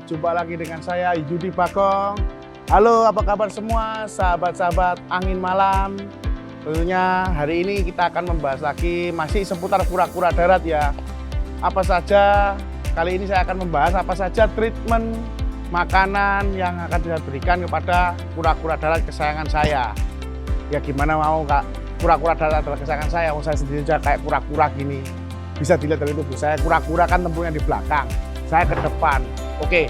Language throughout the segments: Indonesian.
jumpa lagi dengan saya Yudi Bagong. Halo, apa kabar semua sahabat-sahabat angin malam. Tentunya hari ini kita akan membahas lagi masih seputar kura-kura darat ya. Apa saja, kali ini saya akan membahas apa saja treatment makanan yang akan saya berikan kepada kura-kura darat kesayangan saya. Ya gimana mau Kak, kura-kura darat adalah kesayangan saya, saya sendiri juga kayak kura-kura gini. Bisa dilihat dari tubuh saya, kura-kura kan tempurnya di belakang, saya ke depan. Oke,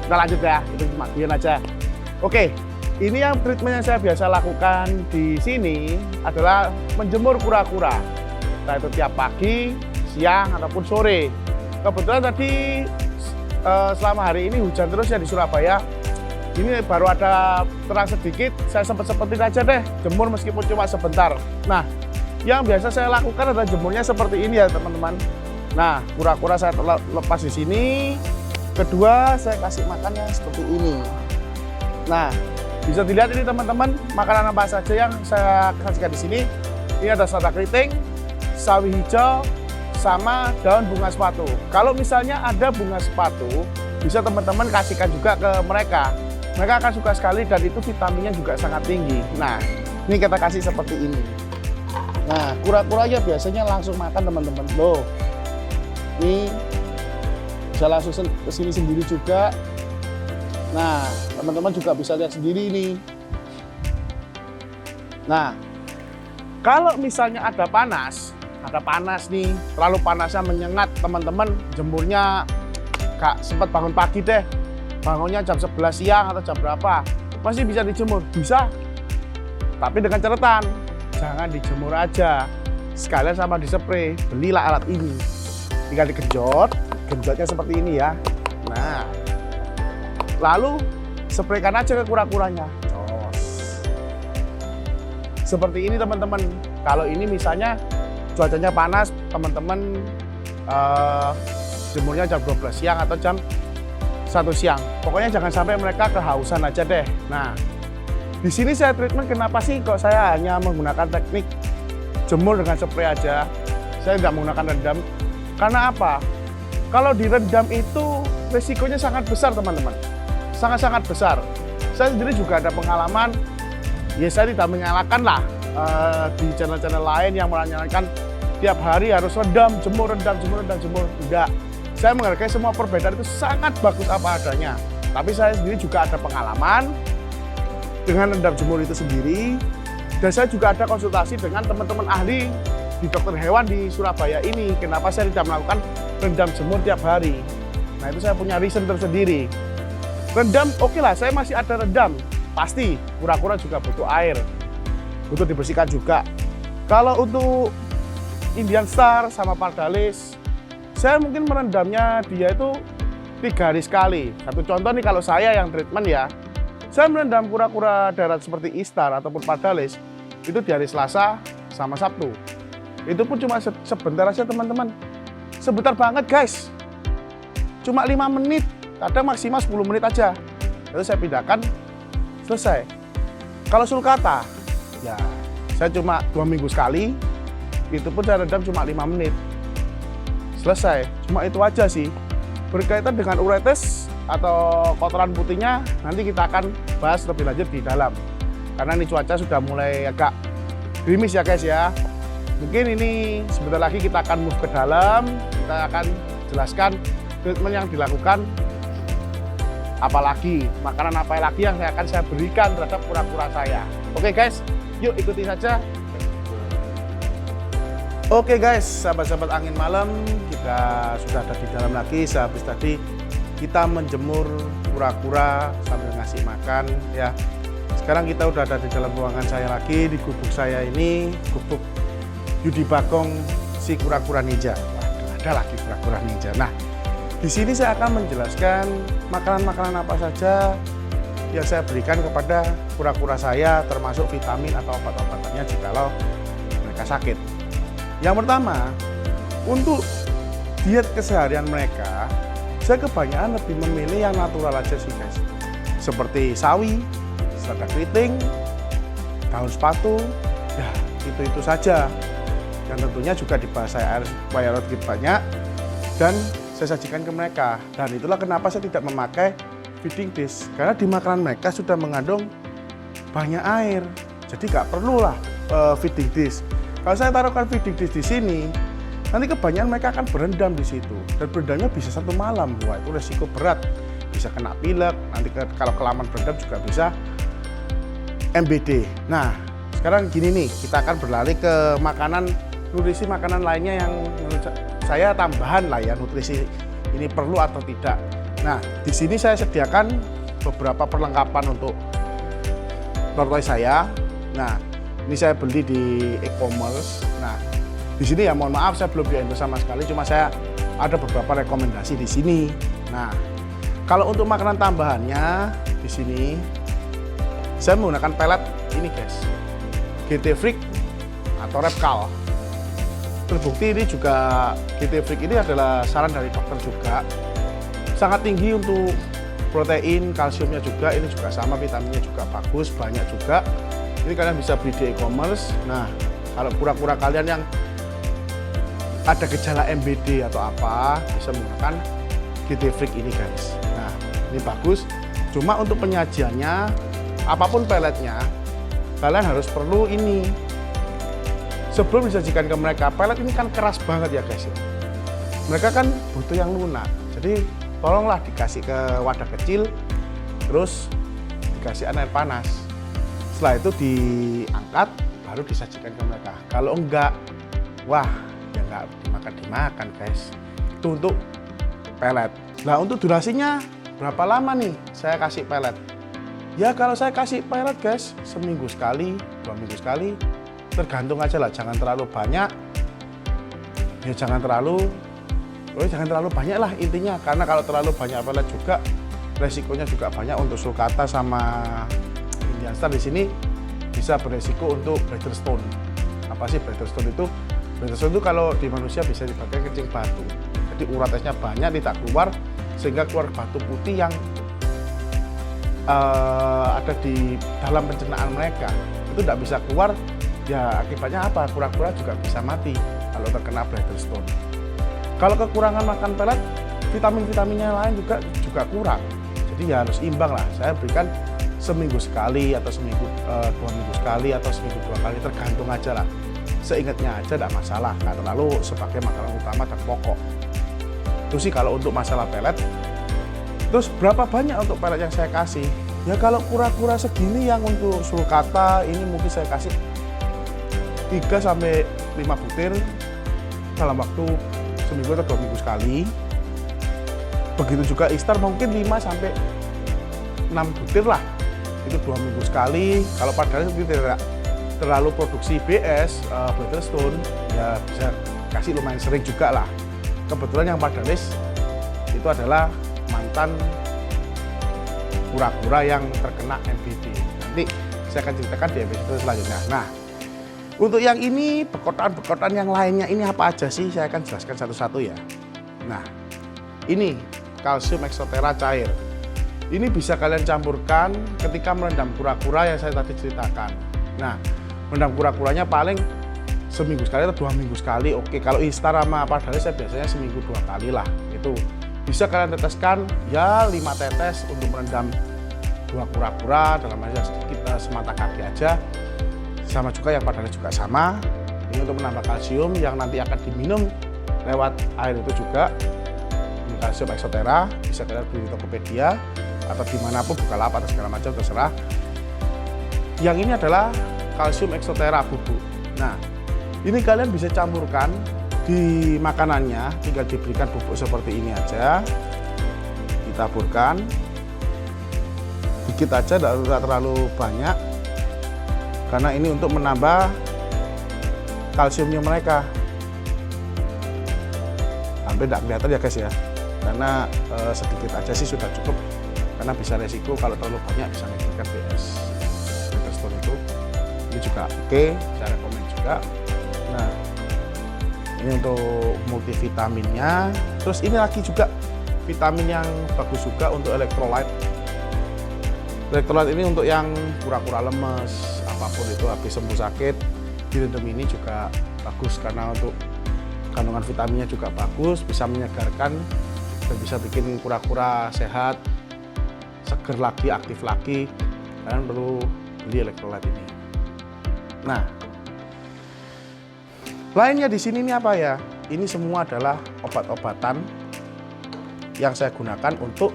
kita lanjut ya, itu cuma biar aja. Oke, ini yang treatment yang saya biasa lakukan di sini adalah menjemur kura-kura. Entah itu tiap pagi, siang, ataupun sore. Kebetulan tadi selama hari ini hujan terus ya di Surabaya. Ini baru ada terang sedikit, saya sempetin aja deh, jemur meskipun cuma sebentar. Nah, yang biasa saya lakukan adalah jemurnya seperti ini ya teman-teman. Nah, kura-kura saya lepas di sini. Kedua, saya kasih makannya seperti ini. Nah, bisa dilihat ini teman-teman, makanan apa saja yang saya kasihkan di sini. Ini ada selada keriting, sawi hijau, sama daun bunga sepatu. Kalau misalnya ada bunga sepatu, bisa teman-teman kasihkan juga ke mereka. Mereka akan suka sekali dan itu vitaminnya juga sangat tinggi. Nah, ini kita kasih seperti ini. Nah, kura-kuranya biasanya langsung makan teman-teman. Loh, ini bisa langsung ke sini sendiri juga. Nah, teman-teman juga bisa lihat sendiri ini. Nah, kalau misalnya ada panas nih, terlalu panasnya menyengat teman-teman, jemurnya gak sempat bangun pagi deh, bangunnya jam 11 siang atau jam berapa, masih bisa dijemur, bisa. Tapi dengan catatan, jangan dijemur aja, sekalian sama dispray. Belilah alat ini, tinggal digenjot, genjotnya seperti ini ya. Nah, lalu spraykan aja ke kura-kuranya. Seperti ini teman-teman. Kalau ini misalnya cuacanya panas, teman-teman jemurnya jam 12 siang atau jam 1 siang. Pokoknya jangan sampai mereka kehausan aja deh. Nah, di sini saya treatment, kenapa sih kok saya hanya menggunakan teknik jemur dengan spray aja, saya tidak menggunakan rendam. Karena apa? Kalau direndam itu resikonya sangat besar teman-teman, sangat-sangat besar. Saya sendiri juga ada pengalaman, ya saya tidak menyalahkan lah di channel-channel lain yang menyalahkan tiap hari harus rendam, jemur, jemur. Enggak, saya menghargai semua perbedaan itu sangat bagus apa adanya. Tapi saya sendiri juga ada pengalaman dengan rendam jemur itu sendiri, dan saya juga ada konsultasi dengan teman-teman ahli di dokter hewan di Surabaya ini. Kenapa saya tidak melakukan rendam jemur tiap hari? Nah, itu saya punya reason tersendiri. Rendam, oke lah, saya masih ada rendam. Pasti, kura-kura juga butuh air, butuh dibersihkan juga. Kalau untuk Indian Star sama Pardalis, saya mungkin merendamnya dia itu 3 hari sekali. Satu contoh nih, kalau saya yang treatment ya, saya merendam kura-kura darat seperti Istar ataupun Pardalis itu di hari Selasa sama Sabtu. Itu pun cuma sebentar aja teman-teman. Sebentar banget guys. Cuma 5 menit, kadang maksimal 10 menit aja. Lalu saya pindahkan, selesai. Kalau sulcata, ya saya cuma 2 minggu sekali. Itu pun saya rendam cuma 5 menit. Selesai, cuma itu aja sih. Berkaitan dengan uretes atau kotoran putihnya, nanti kita akan bahas lebih lanjut di dalam. Karena ini cuaca sudah mulai agak gerimis ya guys ya. Mungkin ini sebentar lagi kita akan move ke dalam, kita akan jelaskan treatment yang dilakukan, apalagi makanan apa lagi yang akan saya berikan terhadap kura-kura saya. Oke guys, yuk ikuti saja. Oke guys, sahabat-sahabat angin malam, kita sudah ada di dalam lagi. Sehabis tadi kita menjemur kura-kura sambil ngasih makan ya. Sekarang kita udah ada di dalam ruangan saya lagi, di gubuk saya ini, gubuk Yudi Bagong si kura-kura ninja. Waduh, ada lagi kura-kura ninja. Nah, di sini saya akan menjelaskan makanan-makanan apa saja yang saya berikan kepada kura-kura saya, termasuk vitamin atau obat-obatannya jikalau mereka sakit. Yang pertama, untuk diet keseharian mereka, saya kebanyakan lebih memilih yang natural aja sih guys. Seperti sawi, selada keriting, daun sepatu, ya itu saja. Dan tentunya juga dibahas air supaya lebih banyak. Dan saya sajikan ke mereka. Dan itulah kenapa saya tidak memakai feeding dish, karena di makanan mereka sudah mengandung banyak air, jadi nggak perlulah feeding dish. Kalau saya taruhkan feeding dish di sini, nanti kebanyakan mereka akan berendam di situ, dan berendamnya bisa 1 malam. Wah, itu resiko berat, bisa kena pilek. Nanti kalau kelamaan berendam juga bisa MBD. Nah, sekarang gini nih, kita akan berlari ke makanan, nutrisi makanan lainnya yang menurut saya tambahan lah ya, nutrisi ini perlu atau tidak. Nah, di sini saya sediakan beberapa perlengkapan untuk tortoise saya. Nah, ini saya beli di e-commerce. Nah, di sini ya mohon maaf saya belum di-endorse sama sekali, cuma saya ada beberapa rekomendasi di sini. Nah, kalau untuk makanan tambahannya di sini saya menggunakan pelet ini guys, GT Freak atau Repcal. Terbukti ini juga GT Freak ini adalah saran dari dokter juga. Sangat tinggi untuk protein, kalsiumnya juga, ini juga sama, vitaminnya juga bagus, banyak juga. Ini kalian bisa beli di e-commerce. Nah, kalau kura-kura kalian yang ada gejala MBD atau apa, bisa menggunakan GT Freak ini guys. Nah, ini bagus. Cuma untuk penyajiannya, apapun peletnya, kalian harus perlu ini. Sebelum disajikan ke mereka, pelet ini kan keras banget ya guys. Mereka kan butuh yang lunak. Jadi tolonglah dikasih ke wadah kecil, terus dikasih air panas. Setelah itu diangkat, baru disajikan ke mereka. Kalau enggak, wah, ya enggak dimakan guys. Itu untuk pelet. Nah, untuk durasinya berapa lama nih saya kasih pelet? Ya kalau saya kasih pelet guys, seminggu sekali, 2 minggu sekali, tergantung aja lah. Jangan terlalu banyak, ya jangan terlalu banyak lah intinya. Karena kalau terlalu banyak pelet juga, resikonya juga banyak untuk sulcata sama Indian Star. Di sini bisa beresiko untuk bladder stone. Apa sih bladder stone itu? Bladder stone itu kalau di manusia bisa dipakai kencing batu. Jadi urat esnya banyak, tidak keluar, sehingga keluar batu putih yang ada di dalam pencernaan mereka. Itu tidak bisa keluar, ya akibatnya apa? Kura-kura juga bisa mati kalau terkena bladder stone. Kalau kekurangan makan pelet, vitamin-vitaminnya lain juga kurang. Jadi ya harus imbang lah. Saya berikan seminggu sekali atau seminggu 2 minggu sekali atau seminggu 2 kali, tergantung aja lah. Seingatnya aja tidak masalah, nggak terlalu sebagai makanan utama dan pokok. Itu sih kalau untuk masalah pelet. Terus berapa banyak untuk pelet yang saya kasih? Ya kalau kura-kura segini yang untuk sulcata ini mungkin saya kasih 3-5 butir dalam waktu seminggu atau 2 minggu sekali. Begitu juga Istar mungkin 5-6 butir lah, itu 2 minggu sekali. Kalau padahal itu tidak terlalu produksi BS, bladder stone, ya bisa kasih lumayan sering juga lah. Kebetulan yang padalis itu adalah mantan kura-kura yang terkena MBD. Nanti saya akan ceritakan di episode selanjutnya. Nah, untuk yang ini, bekotan-bekotan yang lainnya ini apa aja sih? Saya akan jelaskan satu-satu ya. Nah, ini kalsium exotera cair. Ini bisa kalian campurkan ketika merendam kura-kura yang saya tadi ceritakan. Nah, merendam kura-kuranya paling seminggu sekali atau 2 minggu sekali. Oke, kalau Istar sama Pardalis saya biasanya seminggu 2 kali lah. Itu bisa kalian teteskan ya 5 tetes untuk merendam 2 kura-kura dalam aja sedikit semata kaki aja. Sama juga yang Pardalis juga sama. Ini untuk menambah kalsium yang nanti akan diminum lewat air itu juga. Ini kalsium exotera, bisa kalian beli di Tokopedia atau dimanapun, Bukalapak atau segala macam terserah. Yang ini adalah kalsium exotera bubuk. Nah, ini kalian bisa campurkan di makanannya, tinggal diberikan bubuk seperti ini aja, ditaburkan dikit aja, tidak terlalu banyak, karena ini untuk menambah kalsiumnya mereka. Hampir tidak kelihatan ya guys ya, karena sedikit aja sih sudah cukup, karena bisa resiko kalau terlalu banyak bisa menyebabkan BS. Itu ini juga oke, saya rekomend juga. Nah, ini untuk multivitaminnya. Terus ini lagi juga vitamin yang bagus juga untuk elektrolit. Elektrolit ini untuk yang kura-kura lemes, apapun itu habis sembuh sakit, direndam ini juga bagus karena untuk kandungan vitaminnya juga bagus, bisa menyegarkan dan bisa bikin kura-kura sehat, seger lagi, aktif lagi. Kalian perlu beli elektrolit ini. Nah, lainnya di sini ini apa ya? Ini semua adalah obat-obatan yang saya gunakan untuk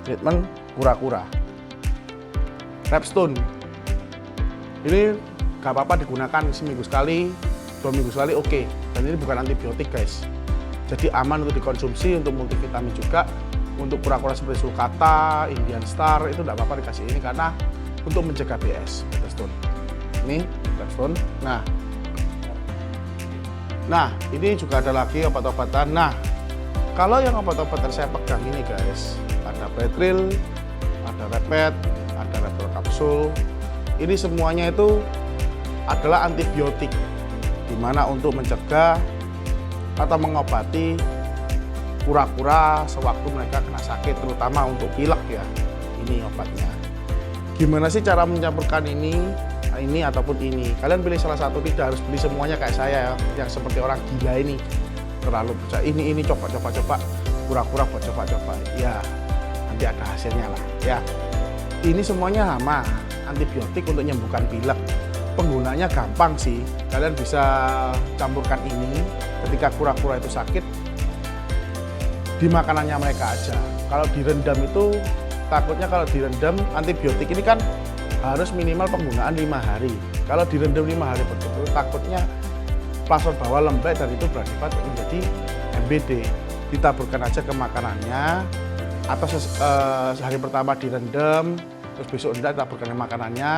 treatment kura-kura. Repstone ini gak apa-apa digunakan seminggu sekali, 2 minggu sekali oke. Dan ini bukan antibiotik guys, jadi aman untuk dikonsumsi, untuk multivitamin juga. Untuk kura-kura seperti sulcata, Indian Star itu tidak apa-apa dikasih ini karena untuk mencegah BS. Repstone ini Repstone. Nah ini juga ada lagi obat-obatan. Nah kalau yang obat-obatan saya pegang ini guys, ada Betril, ada Repmed, ada Reptol Kapsul. Ini semuanya itu adalah antibiotik, dimana untuk mencegah atau mengobati kura-kura sewaktu mereka kena sakit, terutama untuk pilek ya. Ini obatnya. Gimana sih cara mencampurkan ini ataupun ini? Kalian pilih salah satu, tidak harus beli semuanya kayak saya ya, yang seperti orang gila ini. Terlalu percaya ini coba kura-kura buat coba ya, nanti ada hasilnya lah ya. Ini semuanya sama antibiotik untuk menyembuhkan pilek. Penggunanya gampang sih, kalian bisa campurkan ini ketika kura-kura itu sakit di makanannya mereka aja. Kalau direndam itu takutnya, kalau direndam antibiotik ini kan harus minimal penggunaan 5 hari. Kalau direndam 5 hari betul, takutnya plasma bawah lembek dan itu berakibat menjadi MBD. Ditaburkan aja ke makanannya, atau sehari pertama direndam, terus besok enggak ditaburkan ke makanannya,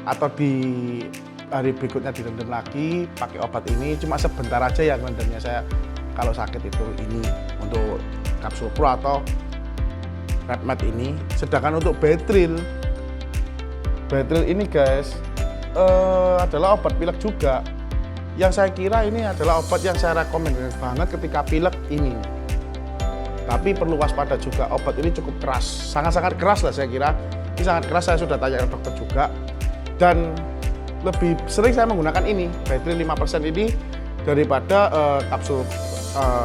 atau di hari berikutnya direndam lagi pakai obat ini. Cuma sebentar aja ya rendamnya saya kalau sakit itu ini untuk kapsul pro atau Repmed ini. Sedangkan untuk Betril ini guys adalah obat pilek juga. Yang saya kira ini adalah obat yang saya rekomendasikan banget ketika pilek ini. Tapi perlu waspada juga, obat ini cukup keras, sangat-sangat keras lah saya kira. Ini sangat keras, saya sudah tanya ke dokter juga. Dan lebih sering saya menggunakan ini, Betril 5% ini daripada kapsul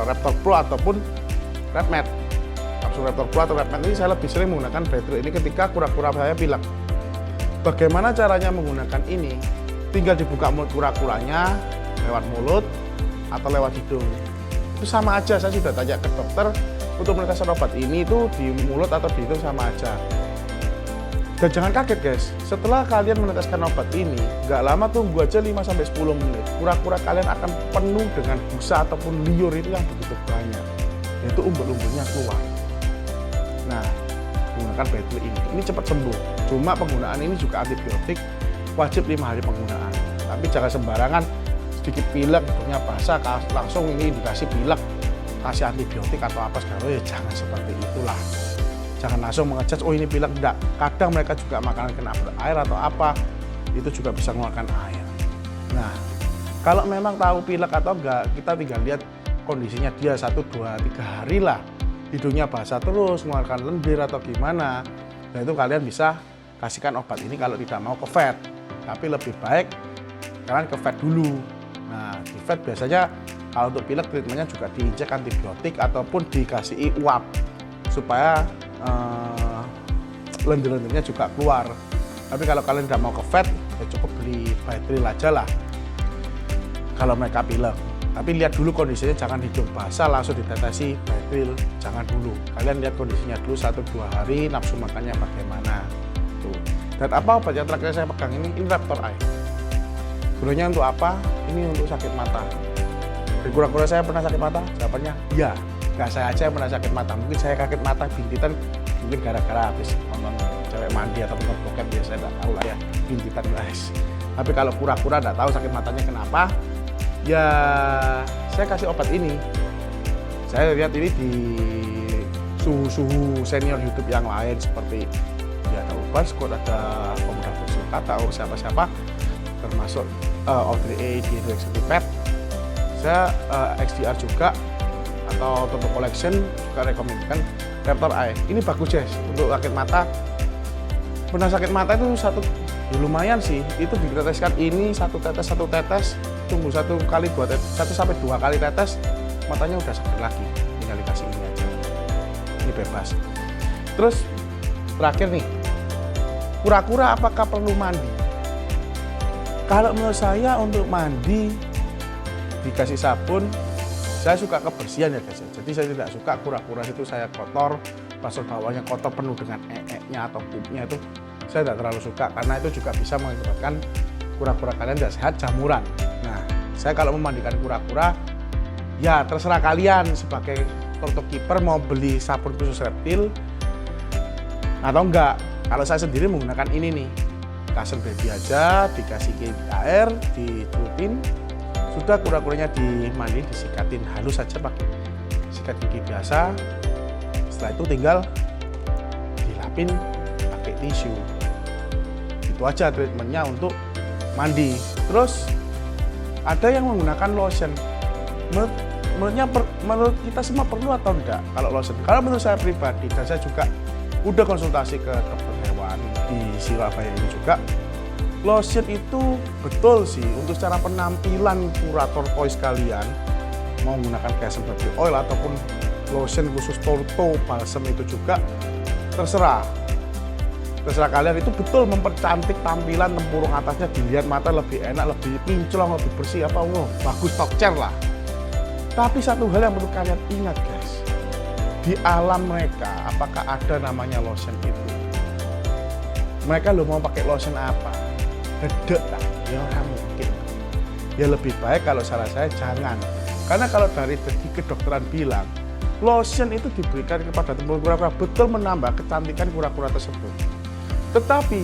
Reptol Pro ataupun Repmed. Kapsul Reptol Pro atau Repmed ini saya lebih sering menggunakan Betril ini ketika kura-kura saya pilek. Bagaimana caranya menggunakan ini? Tinggal dibuka mulut kura-kuranya lewat mulut atau lewat hidung. Itu sama aja, saya sudah tanya ke dokter untuk meneteskan obat ini itu di mulut atau di hidung sama aja. Dan jangan kaget guys, setelah kalian meneteskan obat ini, nggak lama tunggu aja 5-10 menit, kura-kura kalian akan penuh dengan busa ataupun liur itu yang begitu banyak, yaitu umbul-umbulnya keluar. Nah, menggunakan Betril ini cepat sembuh. Cuma penggunaan ini juga antibiotik, wajib 5 hari penggunaan. Tapi jangan sembarangan, sedikit pilek, hidungnya basah, langsung ini dikasih pilek, kasih antibiotik atau apa segala, ya jangan seperti itulah. Jangan langsung mengejudge, oh ini pilek, enggak. Kadang mereka juga makanan kena air atau apa, itu juga bisa mengeluarkan air. Nah, kalau memang tahu pilek atau enggak, kita tinggal lihat kondisinya dia 1, 2, 3 hari lah. Hidungnya basah terus, mengeluarkan lendir atau gimana. Nah itu kalian bisa kasihkan obat ini kalau tidak mau ke vet. Tapi lebih baik kalian ke vet dulu. Nah di vet biasanya kalau untuk pilek treatmentnya juga diinjek antibiotik ataupun dikasih uap supaya lendir-lendirnya juga keluar. Tapi kalau kalian tidak mau ke vet, ya cukup beli Betril aja lah kalau mereka pilek. Tapi lihat dulu kondisinya, jangan hidung basah langsung ditetesi Betril, jangan dulu. Kalian lihat kondisinya dulu 1-2 hari, nafsu makannya bagaimana. Tuh. Dan apa obat yang terakhir saya pegang ini Raptor Eye. Gunanya untuk apa? Ini untuk sakit mata. Di kura-kura saya pernah sakit mata? Jawabannya ya. Nggak saya aja yang pernah sakit mata. Mungkin saya kaget mata bintitan, mungkin gara-gara habis nonton cewek mandi atau nonton bokep, ya saya nggak tahu lah ya, bintitan guys. Tapi kalau kura-kura nggak tahu sakit matanya kenapa, ya saya kasih obat ini. Saya lihat ini di suhu-suhu senior YouTube yang lain seperti ya ada Urban Scott, ada Pemuda Sulcata atau siapa-siapa, termasuk Audrey A di Pet. Saya XDR juga atau Toto Collection juga rekomendasikan Raptor Eye. Ini bagus guys untuk sakit mata. Pernah sakit mata itu ya lumayan sih. Itu diteteskan ini satu tetes, tunggu 1 sampai 2 kali tetes, matanya udah seger lagi. Tinggal dikasih ini aja. mandi bebas. Terus terakhir nih, kura-kura apakah perlu mandi? Kalau menurut saya untuk mandi dikasih sabun, saya suka kebersihan ya guys. Jadi saya tidak suka kura-kura itu saya kotor, pasir bawahnya kotor penuh dengan nya atau pupnya itu saya tidak terlalu suka, karena itu juga bisa mengakibatkan kura-kura kalian tidak sehat, jamuran. Nah, saya kalau memandikan kura-kura, ya terserah kalian sebagai turtle keeper mau beli sabun khusus reptil atau enggak. Kalau saya sendiri menggunakan ini nih, Castle Baby aja, dikasih air, dicelupin, sudah kura-kuranya dimandi, disikatin halus saja pakai sikat gigi biasa. Setelah itu tinggal dilapin pakai tisu. Itu aja treatmentnya untuk mandi. Terus ada yang menggunakan lotion. Menurut kita semua perlu atau enggak kalau lotion? Kalau menurut saya pribadi, dan saya juga udah konsultasi ke dokter hewan di Surabaya ini juga, lotion itu betul sih untuk secara penampilan kurator toys kalian, mau menggunakan Castle Baby Oil ataupun lotion khusus Torto balsam itu juga terserah kalian, itu betul mempercantik tampilan tempurung atasnya, dilihat mata lebih enak, lebih kinclong, lebih bersih, bagus tokcer lah. Tapi satu hal yang perlu kalian ingat guys, di alam mereka apakah ada namanya lotion itu? Mereka lo mau pakai lotion apa? Dedek tak? Ya orang mungkin. Ya lebih baik kalau salah saya jangan. Karena kalau dari segi kedokteran bilang, lotion itu diberikan kepada tempurung kura-kura betul menambah kecantikan kura-kura tersebut. Tetapi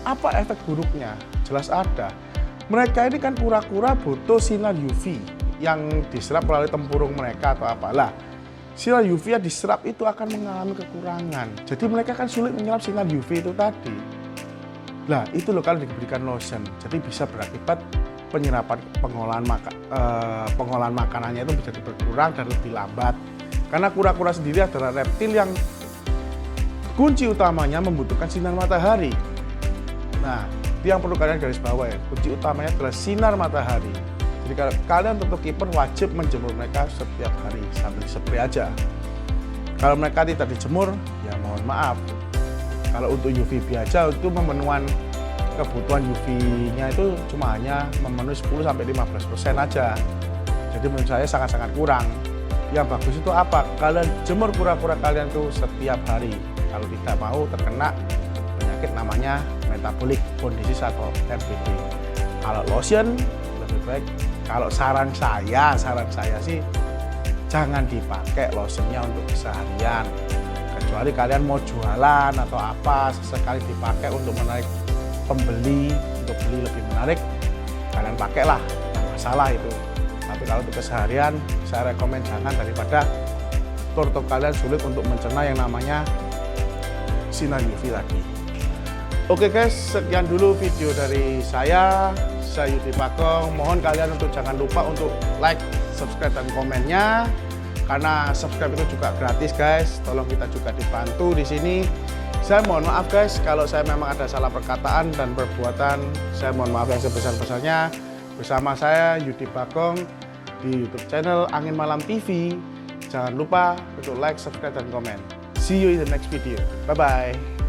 apa efek buruknya? Jelas ada. Mereka ini kan kura-kura butuh sinar UV yang diserap melalui tempurung mereka atau apalah. Sinar UV yang diserap itu akan mengalami kekurangan. Jadi mereka kan sulit menyerap sinar UV itu tadi. Nah itu loh kalau diberikan lotion. Jadi bisa berakibat penyerapan pengolahan makanannya itu menjadi berkurang dan lebih lambat. Karena kura-kura sendiri adalah reptil yang kunci utamanya membutuhkan sinar matahari. Nah, itu yang perlu kalian garis bawah ya. Kunci utamanya adalah sinar matahari. Jadi kalau kalian turtle keeper wajib menjemur mereka setiap hari sambil spray aja. Kalau mereka tidak dijemur, ya mohon maaf. Kalau untuk UVB aja itu memenuhan kebutuhan UV-nya itu cuma hanya memenuhi 10-15% aja. Jadi menurut saya sangat-sangat kurang. Yang bagus itu apa? Kalian jemur kura-kura kalian tuh setiap hari. Kalau tidak mau terkena penyakit namanya metabolic bone disease atau MBD. Kalau lotion lebih baik, kalau saran saya sih jangan dipakai lotionnya untuk keseharian. Kecuali kalian mau jualan atau apa, sesekali dipakai untuk menarik pembeli, untuk beli lebih menarik, kalian pakailah, nggak masalah itu. Tapi kalau untuk keseharian, saya rekomen jangan, daripada turtle kalian sulit untuk mencerna yang namanya sinar UV tadi. Oke guys, sekian dulu video dari saya Yudi Bagong. Mohon kalian untuk jangan lupa untuk like, subscribe, dan komennya. Karena subscribe itu juga gratis guys. Tolong kita juga dibantu di sini. Saya mohon maaf guys kalau saya memang ada salah perkataan dan perbuatan. Saya mohon maaf yang sebesar-besarnya. Bersama saya Yudi Bagong di YouTube channel Angin Malam TV. Jangan lupa untuk like, subscribe, dan komen. See you in the next video. Bye-bye.